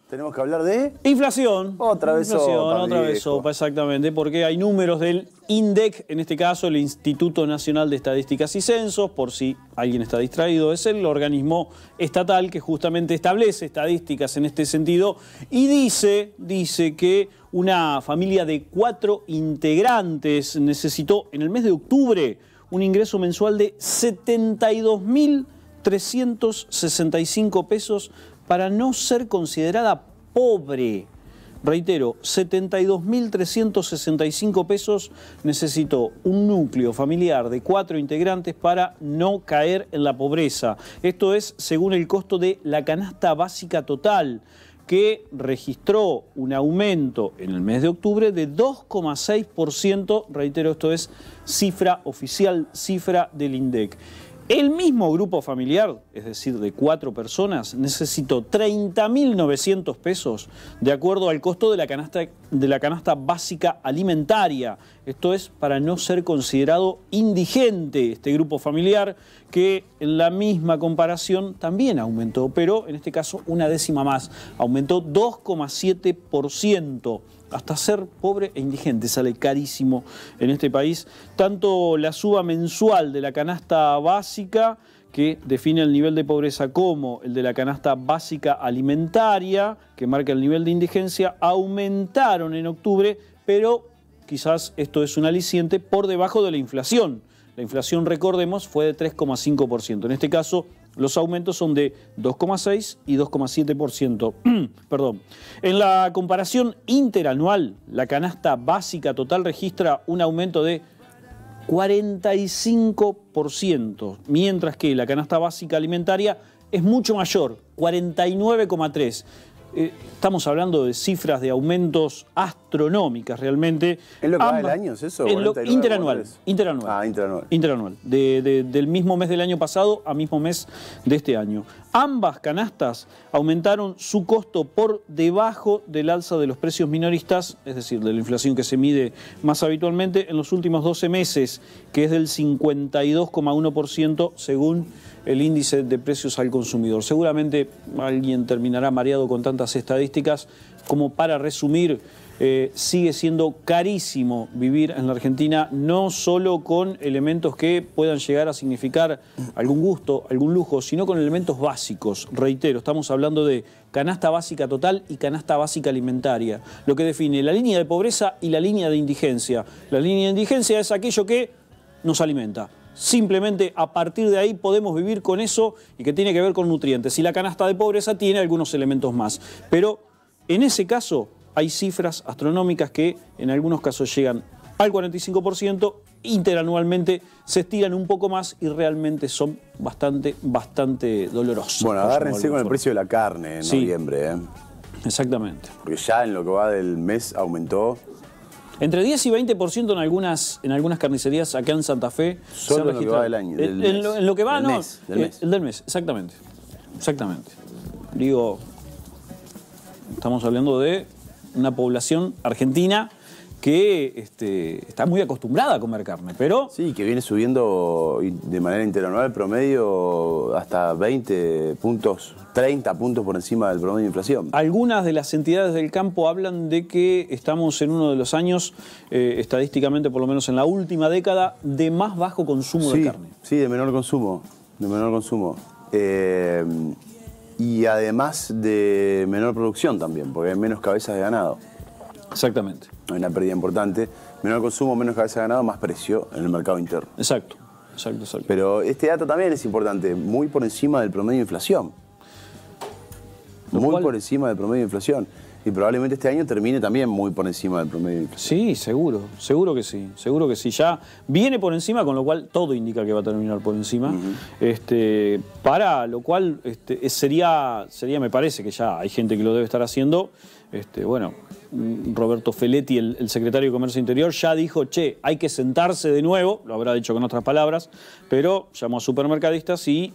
Tenemos que hablar de... Inflación. Otra vez sopa, otra vez sopa, exactamente, porque hay números del INDEC, en este caso el Instituto Nacional de Estadísticas y Censos, por si alguien está distraído, es el organismo estatal que justamente establece estadísticas en este sentido y dice que una familia de 4 integrantes necesitó en el mes de octubre un ingreso mensual de 72.365 pesos para no ser considerada pobre. Reitero, 72.365 pesos necesitó un núcleo familiar de 4 integrantes para no caer en la pobreza. Esto es según el costo de la canasta básica total, que registró un aumento en el mes de octubre de 2,6%. Reitero, esto es cifra oficial, cifra del INDEC. El mismo grupo familiar, es decir, de 4 personas, necesitó 30.900 pesos de acuerdo al costo de la canasta básica alimentaria. Esto es para no ser considerado indigente este grupo familiar, que en la misma comparación también aumentó, pero en este caso una décima más, aumentó 2,7%. Hasta ser pobre e indigente sale carísimo en este país. Tanto la suba mensual de la canasta básica, que define el nivel de pobreza, como el de la canasta básica alimentaria, que marca el nivel de indigencia, aumentaron en octubre, pero quizás esto es un aliciente por debajo de la inflación. La inflación, recordemos, fue de 3,5%. En este caso, los aumentos son de 2,6 y 2,7%. Perdón. En la comparación interanual, la canasta básica total registra un aumento de 45%, mientras que la canasta básica alimentaria es mucho mayor, 49,3%. Estamos hablando de cifras de aumentos astronómicas realmente. ¿Es lo que va del año, es eso? Interanual. Ah, interanual. Interanual. Del mismo mes del año pasado a mismo mes de este año. Ambas canastas aumentaron su costo por debajo del alza de los precios minoristas, es decir, de la inflación que se mide más habitualmente en los últimos 12 meses, que es del 52,1% según el índice de precios al consumidor. Seguramente alguien terminará mareado con tantas estadísticas. Como para resumir, sigue siendo carísimo vivir en la Argentina, no solo con elementos que puedan llegar a significar algún gusto, algún lujo, sino con elementos básicos. Reitero, estamos hablando de canasta básica total y canasta básica alimentaria, lo que define la línea de pobreza y la línea de indigencia. La línea de indigencia es aquello que nos alimenta. Simplemente a partir de ahí podemos vivir con eso y que tiene que ver con nutrientes. Y la canasta de pobreza tiene algunos elementos más. Pero en ese caso hay cifras astronómicas que en algunos casos llegan al 45%, interanualmente se estiran un poco más y realmente son bastante dolorosos. Bueno, agárrense con el precio de la carne en noviembre. Exactamente. Porque ya en lo que va del mes aumentó. Entre 10 y 20% en algunas carnicerías acá en Santa Fe. Solo en lo que va del año. En lo que va, del no. Mes, del mes. El del mes, exactamente. Exactamente. Digo, estamos hablando de una población argentina que está muy acostumbrada a comer carne, pero... Sí, que viene subiendo de manera interanual promedio hasta 20 puntos, 30 puntos por encima del promedio de inflación. Algunas de las entidades del campo hablan de que estamos en uno de los años, estadísticamente por lo menos en la última década, de más bajo consumo de carne. Sí, de menor consumo, y además de menor producción también, porque hay menos cabezas de ganado. Exactamente. Hay una pérdida importante. Menor consumo, menos cabeza de ganado, más precio en el mercado interno. Exacto. Pero este dato también es importante, muy por encima del promedio de inflación. Muy por encima del promedio de inflación. Y probablemente este año termine también muy por encima del promedio de inflación. Sí, seguro que sí. Ya viene por encima, con lo cual todo indica que va a terminar por encima. Para lo cual sería, me parece que ya hay gente que lo debe estar haciendo. Bueno, Roberto Feletti, el secretario de Comercio Interior, ya dijo, che, hay que sentarse de nuevo, lo habrá dicho con otras palabras, pero llamó a supermercadistas y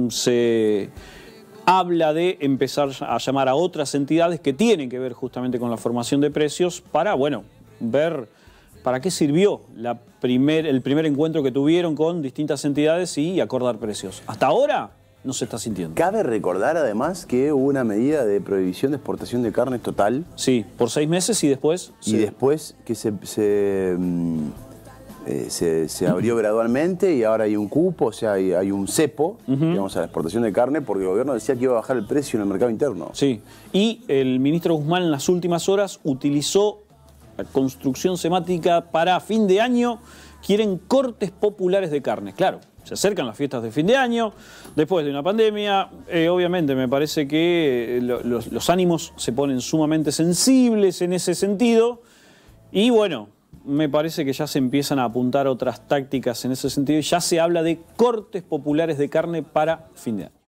se habla de empezar a llamar a otras entidades que tienen que ver justamente con la formación de precios para, bueno, ver para qué sirvió el primer encuentro que tuvieron con distintas entidades y acordar precios. Hasta ahora no se está sintiendo. Cabe recordar además que hubo una medida de prohibición de exportación de carne total. Sí, por 6 meses y después... Y después que se abrió gradualmente y ahora hay un cupo, o sea, hay un cepo, digamos, a la exportación de carne, porque el gobierno decía que iba a bajar el precio en el mercado interno. Sí, y el ministro Guzmán en las últimas horas utilizó la construcción semántica para fin de año. Quieren cortes populares de carne. Claro, se acercan las fiestas de fin de año, después de una pandemia. Obviamente me parece que los ánimos se ponen sumamente sensibles en ese sentido. Y bueno, me parece que ya se empiezan a apuntar otras tácticas en ese sentido. Y ya se habla de cortes populares de carne para fin de año.